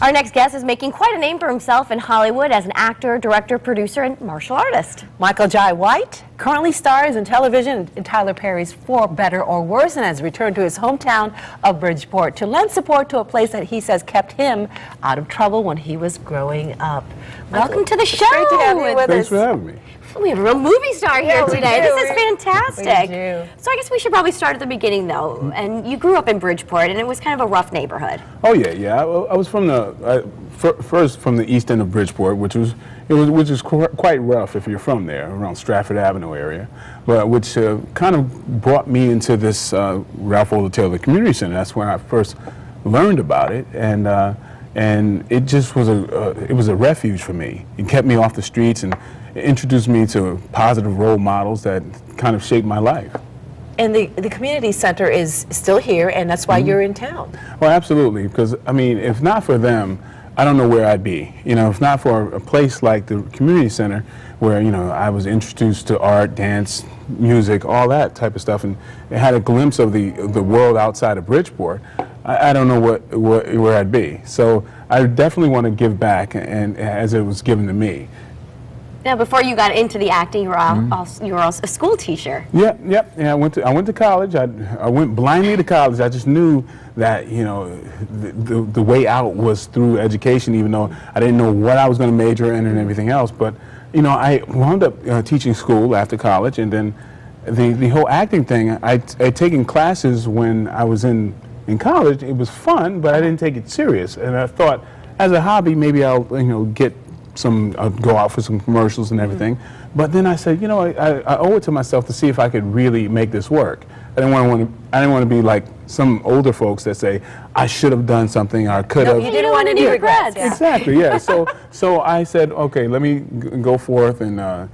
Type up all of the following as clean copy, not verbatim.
Our next guest is making quite a name for himself in Hollywood as an actor, director, producer, and martial artist. Michael Jai White currently stars in television in Tyler Perry's For Better or Worse and has returned to his hometown of Bridgeport to lend support to a place that he says kept him out of trouble when he was growing up. Welcome to the show. Great to have you with us. Thanks for having me. We have a real movie star here today. This is fantastic. We do. So I guess we should probably start at the beginning, though. And you grew up in Bridgeport, and it was kind of a rough neighborhood. Oh yeah. I was from the first from the east end of Bridgeport, which is quite rough if you're from there, around Stratford Avenue area, but which kind of brought me into this Ralph Waldo Taylor Community Center. That's where I first learned about it, and it just was a refuge for me. It kept me off the streets and introduced me to positive role models that kind of shaped my life. And the community center is still here, and that's why you're in town. Well, absolutely, because I mean, if not for them, I don't know where I'd be. You know, if not for a place like the community center, where I was introduced to art, dance, music, all that type of stuff, and had a glimpse of the world outside of Bridgeport, I don't know where I'd be. So I definitely want to give back, and as it was given to me. Now, before you got into the acting, you were also a school teacher. Yeah. I went to college. I went blindly to college. I just knew that the way out was through education, even though I didn't know what I was going to major in and everything else. But I wound up teaching school after college, and then the whole acting thing. I'd taken classes when I was in college. It was fun, but I didn't take it serious. And I thought, as a hobby, maybe I'll get I'll go out for some commercials and everything. But then I said, I owe it to myself to see if I could really make this work. I didn't want to be like some older folks that say I should have done something, or I could have. You didn't want any regrets. Yeah. Exactly. Yeah. So I said, okay, let me go forth and I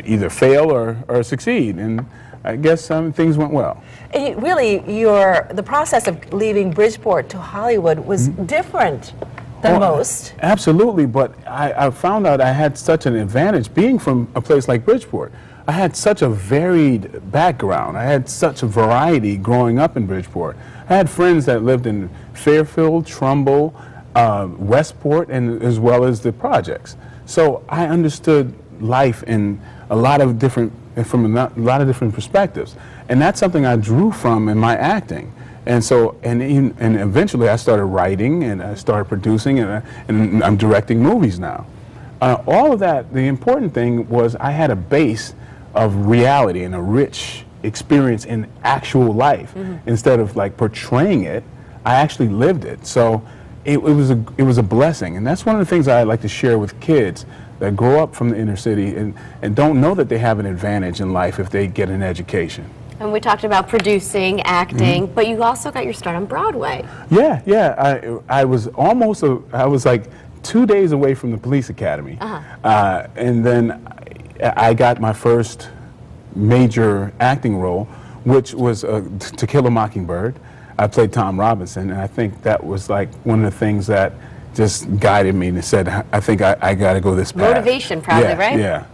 either fail or succeed, and I guess things went well. And really, the process of leaving Bridgeport to Hollywood was different than most. Absolutely, but I found out I had such an advantage being from a place like Bridgeport. I had such a varied background. I had such a variety growing up in Bridgeport. I had friends that lived in Fairfield, Trumbull, Westport, and as well as the projects. So I understood life in a lot of different perspectives, and that's something I drew from in my acting. And so, and eventually I started writing, and I started producing, and I'm directing movies now. All of that, the important thing was I had a base of reality and a rich experience in actual life. Instead of like portraying it, I actually lived it. So it was a blessing, and that's one of the things I like to share with kids that grow up from the inner city and don't know that they have an advantage in life if they get an education. And we talked about producing, acting, but you also got your start on Broadway. Yeah. I was like 2 days away from the police academy. And then I got my first major acting role, which was To Kill a Mockingbird. I played Tom Robinson, and I think that was like one of the things that just guided me and said, I think I got to go this path. Motivation, probably, right? Yeah.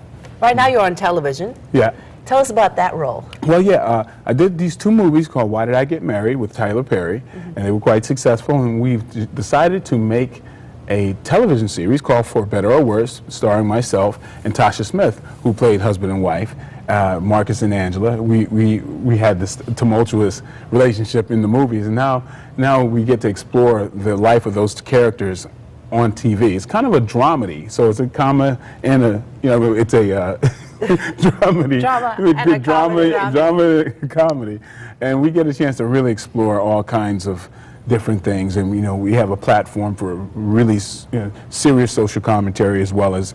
Right now you're on television. Yeah. Tell us about that role. Well, yeah, I did these 2 movies called Why Did I Get Married with Tyler Perry, and they were quite successful, and we've decided to make a television series called For Better or Worse, starring myself and Tasha Smith, who played husband and wife, Marcus and Angela. We had this tumultuous relationship in the movies, and now we get to explore the life of those characters on TV. It's kind of a dramedy, so it's a comma and it's a dramedy, comedy, and we get a chance to really explore all kinds of different things, and we have a platform for really serious social commentary as well as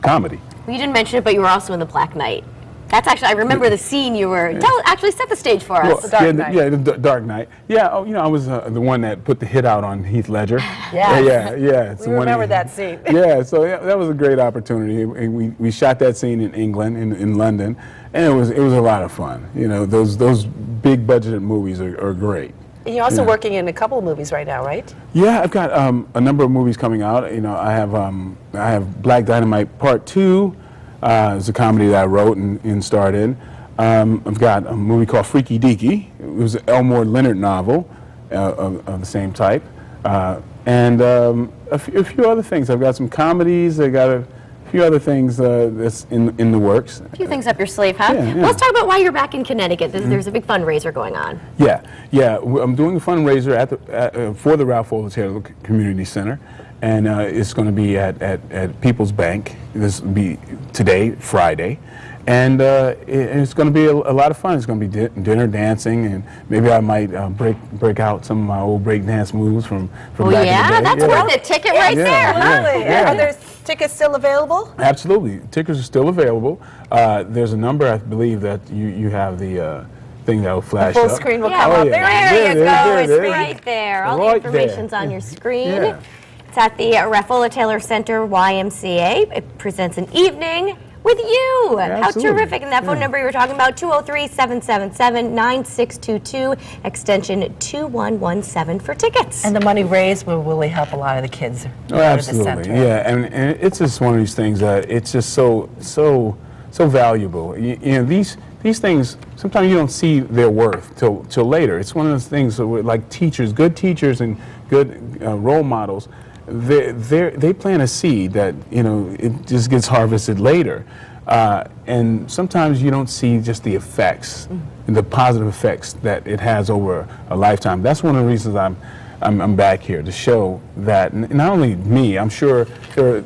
comedy. Well, you didn't mention it, but you were also in The Black Knight. That's actually, I remember the scene you were, actually set the stage for us. The Dark Knight. Yeah, the Dark Knight. Yeah, I was the one that put the hit out on Heath Ledger. Yes. Yeah. We remember that scene. Yeah, so that was a great opportunity. And we shot that scene in England, in London, and it was a lot of fun. Those big budgeted movies are great. And you're also working in a couple of movies right now, right? Yeah, I've got a number of movies coming out. I have Black Dynamite Part 2. It's a comedy that I wrote and starred in. I've got a movie called Freaky Deaky. It was an Elmore Leonard novel of the same type. and a few other things. I've got some comedies. I got a few other things that's in the works. A few things up your sleeve, huh? Yeah, yeah. Well, let's talk about why you're back in Connecticut. There's a big fundraiser going on. Yeah. I'm doing a fundraiser for the Ralph Waldo Taylor Community Center, and it's going to be at People's Bank. This will be today, Friday. And it's going to be a lot of fun. It's going to be dinner, dancing, and maybe I might break out some of my old break dance moves from back in the day. That's worth it. Ticket right there. Yeah. Are there tickets still available? Absolutely. Tickets are still available. There's a number, I believe, that you have the thing that will flash Full up. screen will Yeah, come Oh, up. yeah. There you go. There, It's there. right there. All the Right there. information's on your screen. Yeah. It's at the Ralph Waldo Taylor Center YMCA. It presents an evening with you. How Absolutely. terrific. And that phone number you were talking about, 203-777-9622, extension 2117 for tickets. And the money raised will really help a lot of the kids. Oh, absolutely. Yeah, and it's just one of these things that it's just so valuable. You know, these things, sometimes you don't see their worth till later. It's one of those things that like teachers, good teachers and good role models, they plant a seed that, you know, it just gets harvested later. And sometimes you don't see just the effects, and the positive effects that it has over a lifetime. That's one of the reasons I'm back here, to show that not only me, I'm sure there are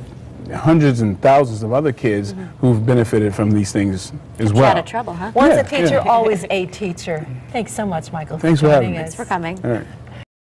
hundreds and thousands of other kids who've benefited from these things as well. Out of trouble, huh? Once Yeah, a teacher, yeah. always a teacher. Thanks so much, Michael. Thanks for having me. Thanks for coming. All right.